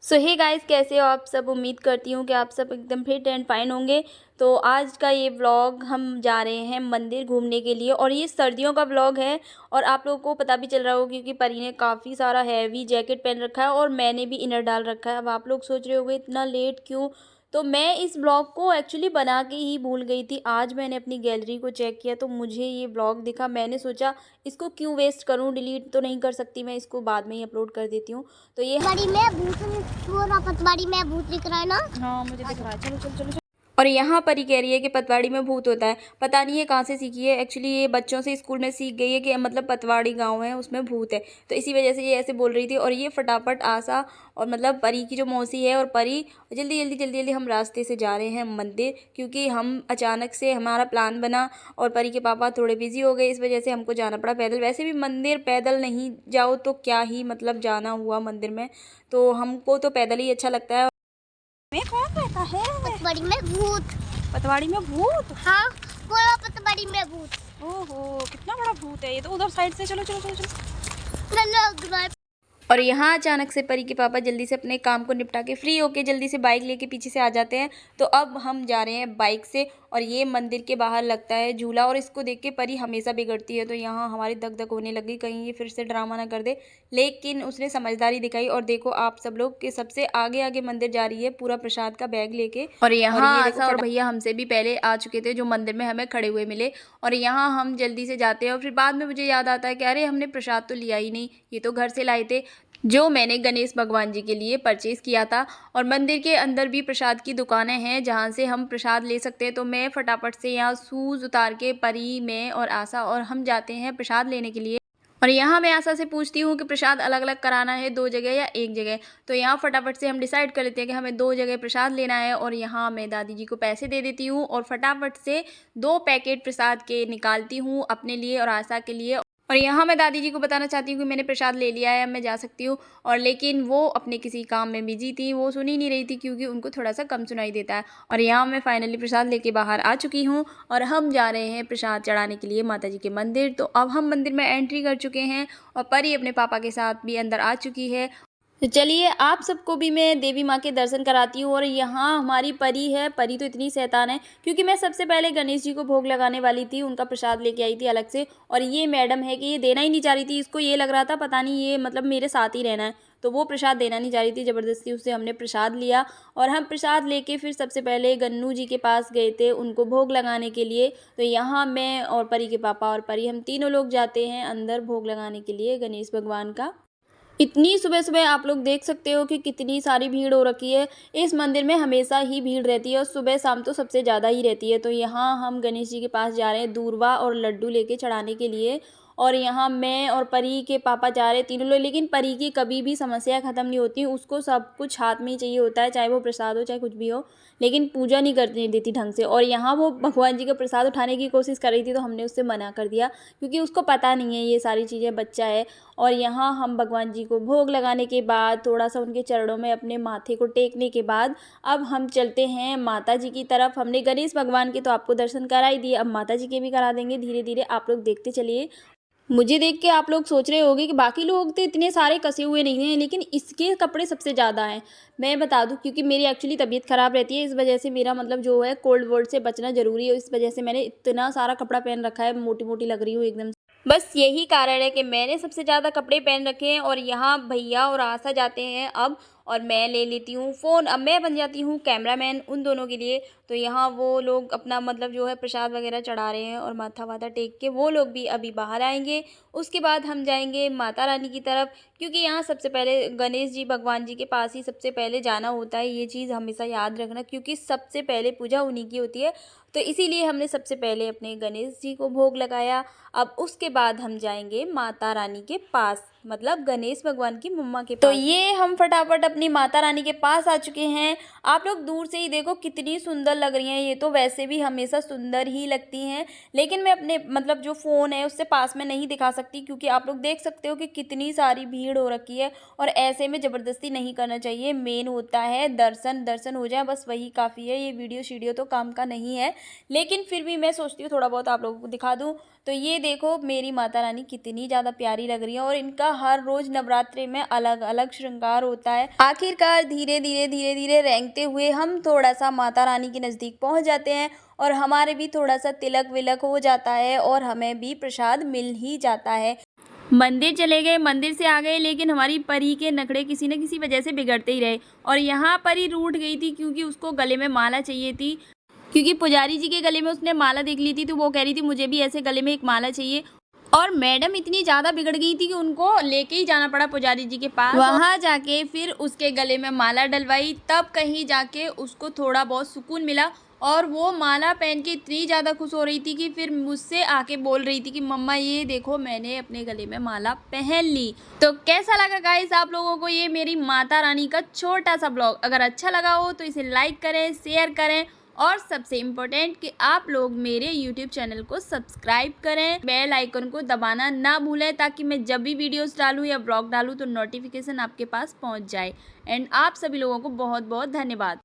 सो hey guys, कैसे हो आप सब। उम्मीद करती हूँ कि आप सब एकदम फिट एंड फाइन होंगे। तो आज का ये व्लॉग हम जा रहे हैं मंदिर घूमने के लिए और ये सर्दियों का व्लॉग है। और आप लोगों को पता भी चल रहा होगा क्योंकि परी ने काफ़ी सारा हैवी जैकेट पहन रखा है और मैंने भी इनर डाल रखा है। अब आप लोग सोच रहे होंगे इतना लेट क्यों। तो मैं इस ब्लॉग को एक्चुअली बना के ही भूल गई थी। आज मैंने अपनी गैलरी को चेक किया तो मुझे ये ब्लॉग दिखा। मैंने सोचा इसको क्यों वेस्ट करूं, डिलीट तो नहीं कर सकती मैं, इसको बाद में ही अपलोड कर देती हूँ। तो ये पतवाड़ी में भूत, पतवाड़ी में भूत दिख रहा है ना। हाँ, मुझे दिख रहा है। चलो चलो चलो चलो। और यहाँ पर ही कह रही है कि पतवाड़ी में भूत होता है। पता नहीं ये कहाँ से सीखी है। एक्चुअली ये बच्चों से स्कूल में सीख गई है कि मतलब पतवाड़ी गांव है उसमें भूत है, तो इसी वजह से ये ऐसे बोल रही थी। और ये फटाफट आशा और मतलब परी की जो मौसी है और परी जल्दी जल्दी जल्दी जल्दी हम रास्ते से जा रहे हैं मंदिर, क्योंकि हम अचानक से हमारा प्लान बना और परी के पापा थोड़े बिजी हो गए, इस वजह से हमको जाना पड़ा पैदल। वैसे भी मंदिर पैदल नहीं जाओ तो क्या ही मतलब जाना हुआ मंदिर में, तो हमको तो पैदल ही अच्छा लगता है। में कौन रहता है पतवाड़ी में भूत। पतवाड़ी में भूत? हाँ, बोलो पतवाड़ी में भूत। ओहो, कितना बड़ा भूत है ये तो। उधर साइड से चलो चलो चलो चलो। लग रहा है। और यहाँ अचानक से परी के पापा जल्दी से अपने काम को निपटा के फ्री होके जल्दी से बाइक लेके पीछे से आ जाते हैं। तो अब हम जा रहे हैं बाइक से और ये मंदिर के बाहर लगता है झूला, और इसको देख के परी हमेशा बिगड़ती है। तो यहाँ हमारी दग दग होने लगी कहीं ये फिर से ड्रामा ना कर दे, लेकिन उसने समझदारी दिखाई। और देखो आप सब लोग के सबसे आगे आगे मंदिर जा रही है पूरा प्रसाद का बैग लेके। और यहाँ आशा और भैया हमसे भी पहले आ चुके थे जो मंदिर में हमें खड़े हुए मिले। और यहाँ हम जल्दी से जाते हैं और फिर बाद में मुझे याद आता है कि अरे हमने प्रसाद तो लिया ही नहीं, ये तो घर से लाए थे जो मैंने गणेश भगवान जी के लिए परचेज़ किया था। और मंदिर के अंदर भी प्रसाद की दुकानें हैं जहाँ से हम प्रसाद ले सकते हैं। तो मैं फटाफट से यहाँ शूज़ उतार के परी, मैं और आशा और हम जाते हैं प्रसाद लेने के लिए। और यहाँ मैं आशा से पूछती हूँ कि प्रसाद अलग अलग कराना है, 2 जगह या 1 जगह। तो यहाँ फटाफट से हम डिसाइड कर लेते हैं कि हमें 2 जगह प्रसाद लेना है। और यहाँ मैं दादी जी को पैसे दे देती हूँ और फटाफट से 2 पैकेट प्रसाद के निकालती हूँ अपने लिए और आशा के लिए। और यहाँ मैं दादी जी को बताना चाहती हूँ कि मैंने प्रसाद ले लिया है, अब मैं जा सकती हूँ। और लेकिन वो अपने किसी काम में बिजी थी, वो सुन ही नहीं रही थी क्योंकि उनको थोड़ा सा कम सुनाई देता है। और यहाँ मैं फाइनली प्रसाद लेके बाहर आ चुकी हूँ और हम जा रहे हैं प्रसाद चढ़ाने के लिए माता जी के मंदिर। तो अब हम मंदिर में एंट्री कर चुके हैं और परी अपने पापा के साथ भी अंदर आ चुकी है। तो चलिए आप सबको भी मैं देवी माँ के दर्शन कराती हूँ। और यहाँ हमारी परी है, परी तो इतनी शैतान है क्योंकि मैं सबसे पहले गणेश जी को भोग लगाने वाली थी, उनका प्रसाद लेके आई थी अलग से। और ये मैडम है कि ये देना ही नहीं चाह रही थी, इसको ये लग रहा था पता नहीं ये मतलब मेरे साथ ही रहना है, तो वो प्रसाद देना नहीं चाह रही थी। ज़बरदस्ती उससे हमने प्रसाद लिया और हम प्रसाद लेके फिर सबसे पहले गन्नू जी के पास गए थे उनको भोग लगाने के लिए। तो यहाँ मैं और परी के पापा और परी हम तीनों लोग जाते हैं अंदर भोग लगाने के लिए गणेश भगवान का। इतनी सुबह सुबह आप लोग देख सकते हो कि कितनी सारी भीड़ हो रखी है। इस मंदिर में हमेशा ही भीड़ रहती है और सुबह शाम तो सबसे ज़्यादा ही रहती है। तो यहाँ हम गणेश जी के पास जा रहे हैं दूर्वा और लड्डू लेके चढ़ाने के लिए। और यहाँ मैं और परी के पापा जा रहे हैं तीनों लोग। लेकिन परी की कभी भी समस्या ख़त्म नहीं होती, उसको सब कुछ हाथ में ही चाहिए होता है, चाहे वो प्रसाद हो चाहे कुछ भी हो, लेकिन पूजा नहीं करने देती ढंग से। और यहाँ वो भगवान जी का प्रसाद उठाने की कोशिश कर रही थी तो हमने उससे मना कर दिया क्योंकि उसको पता नहीं है ये सारी चीज़ें, बच्चा है। और यहाँ हम भगवान जी को भोग लगाने के बाद थोड़ा सा उनके चरणों में अपने माथे को टेकने के बाद अब हम चलते हैं माता जी की तरफ। हमने गणेश भगवान के तो आपको दर्शन करा ही दिए, अब माता जी के भी करा देंगे धीरे धीरे, आप लोग देखते चलिए। मुझे देख के आप लोग सोच रहे होंगे कि बाकी लोग तो इतने सारे कसे हुए नहीं हैं लेकिन इसके कपड़े सबसे ज़्यादा हैं। मैं बता दूं क्योंकि मेरी एक्चुअली तबीयत ख़राब रहती है, इस वजह से मेरा मतलब जो है कोल्ड वोल्ड से बचना ज़रूरी है, इस वजह से मैंने इतना सारा कपड़ा पहन रखा है, मोटी मोटी लग रही हूँ एकदम। बस यही कारण है कि मैंने सबसे ज़्यादा कपड़े पहन रखे हैं। और यहाँ भैया और आशा जाते हैं अब, और मैं ले लेती हूँ फ़ोन, अब मैं बन जाती हूँ कैमरामैन उन दोनों के लिए। तो यहाँ वो लोग अपना मतलब जो है प्रसाद वगैरह चढ़ा रहे हैं और माथा वाथा टेक के वो लोग भी अभी बाहर आएंगे। उसके बाद हम जाएंगे माता रानी की तरफ, क्योंकि यहाँ सबसे पहले गणेश जी भगवान जी के पास ही सबसे पहले जाना होता है। ये चीज़ हमेशा याद रखना क्योंकि सबसे पहले पूजा उन्हीं की होती है, तो इसीलिए हमने सबसे पहले अपने गणेश जी को भोग लगाया। अब उसके बाद हम जाएंगे माता रानी के पास, मतलब गणेश भगवान की मम्मा के पास। तो ये हम फटाफट अपनी माता रानी के पास आ चुके हैं। आप लोग दूर से ही देखो कितनी सुंदर लग रही हैं, ये तो वैसे भी हमेशा सुंदर ही लगती हैं, लेकिन मैं अपने मतलब जो फ़ोन है उससे पास में नहीं दिखा सकती क्योंकि आप लोग देख सकते हो कि कितनी सारी भीड़ हो रखी है। और ऐसे में ज़बरदस्ती नहीं करना चाहिए, मेन होता है दर्शन, दर्शन हो जाए बस वही काफ़ी है, ये वीडियो शीडियो तो काम का नहीं है। लेकिन फिर भी मैं सोचती हूँ थोड़ा बहुत आप लोगों को दिखा दूँ। तो ये देखो मेरी माता रानी कितनी ज़्यादा प्यारी लग रही है और इनका हर रोज़ नवरात्रि में अलग अलग श्रृंगार होता है। आखिरकार धीरे धीरे रेंगते हुए हम थोड़ा सा माता रानी के नज़दीक पहुँच जाते हैं और हमारे भी थोड़ा सा तिलक विलक हो जाता है और हमें भी प्रसाद मिल ही जाता है। मंदिर चले गए, मंदिर से आ गए, लेकिन हमारी परी के नखरे किसी न किसी वजह से बिगड़ते ही रहे और यहाँ परी रूठ गई थी क्योंकि उसको गले में माला चाहिए थी। क्योंकि पुजारी जी के गले में उसने माला देख ली थी तो वो कह रही थी मुझे भी ऐसे गले में एक माला चाहिए और मैडम इतनी ज़्यादा बिगड़ गई थी कि उनको लेके ही जाना पड़ा पुजारी जी के पास। वहाँ जाके फिर उसके गले में माला डलवाई, तब कहीं जाके उसको थोड़ा बहुत सुकून मिला और वो माला पहन के इतनी ज़्यादा खुश हो रही थी कि फिर मुझसे आके बोल रही थी कि मम्मा ये देखो मैंने अपने गले में माला पहन ली। तो कैसा लगा गाइस आप लोगों को ये मेरी माता रानी का छोटा सा ब्लॉग? अगर अच्छा लगा हो तो इसे लाइक करें, शेयर करें और सबसे इम्पोर्टेंट कि आप लोग मेरे YouTube चैनल को सब्सक्राइब करें, बेल आइकन को दबाना ना भूलें ताकि मैं जब भी वीडियोस डालूं या ब्लॉग डालूं तो नोटिफिकेशन आपके पास पहुंच जाए। एंड आप सभी लोगों को बहुत बहुत धन्यवाद।